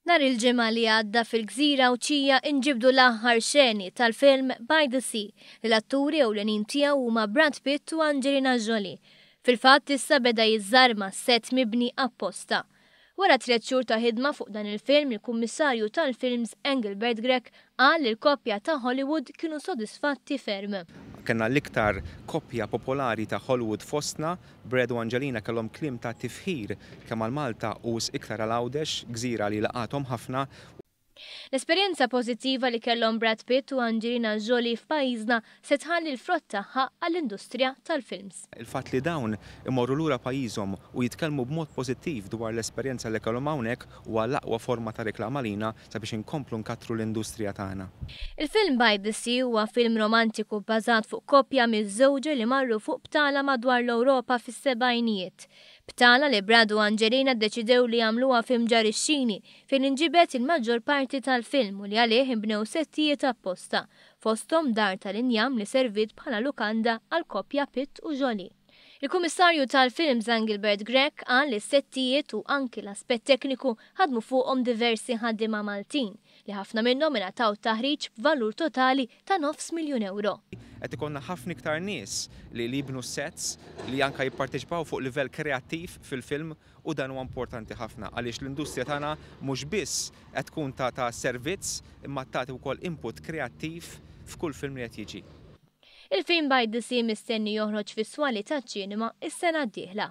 Nar il-ġimgħa li għadda fil-Gżira Uċija inġibdu l-aħħar xeni tal-film By the Sea li l-atturi ewlenin tiegħu huma Brad Pitt u Angelina Jolie. Fil-fatt issa beda jiżarma set mibni apposta. Wara 3 xhur ta' ħidma fuq dan il-film, il-kummissarju tal-films Engelbert Grech qal li l-koppja ta' Hollywood kienu sodisfatti ferm. Kenna l-iktar koppja popolari ta' Hollywood fostna, Brad u Angelina kellhom kliem ta' tifħir kemm għal Malta u iktar għal Għawdex, gżira li laqathom ħafna. L-esperjenza pożittiva li kellhom Brad Pitt u Angelina Jolie f'pajjiżna se tħalli l-frott tagħha għall-industrija tal-films. Il-fatt li dawn imorru lura pajjiżhom u jitkellmu b'mod pożittiv dwar l-esperjenza li kellhom hawnhekk huwa l-aqwa forma ta' reklama lina sabiex inkomplu nkattru l-industrija tagħna. Il-film By the Sea huwa film romantiku bbażat fuq koppja miż-żewġa li marru fuq btala madwar l-Ewropa fis-sebgħinijiet. Btala li Brad u Angelina ddeċidew li jagħmluha film ġarixxini fejn inġibet il-maġġor parti tal-film u li għalih inbnew settijiet apposta, fosthom dar tal-injam li servit bħala lukanda għal koppja Pitt u Jolie. Il-Kummissarju tal-Films Engelbert Grech qal li s-settijiet u anki l-aspett tekniku ħadmu fuqhom diversi ħaddiema Maltin li ħafna minnhom ingħataw taħriġ b'valur totali ta' €9,000,000. Qed ikollna ħafna iktar nies li jibnu sets li anke jipparteċipaw fuq livell kreattiv fil-film u dan huwa importanti ħafna għaliex l-industrija tagħna mhux biss qed tkun ta' servizz imma tagħti wkoll input kreattiv f'kull film li qed jiġi. Il-film By the Sea mistenni joħroġ fis-swali taċ-ċinema is-sena d-dieħla.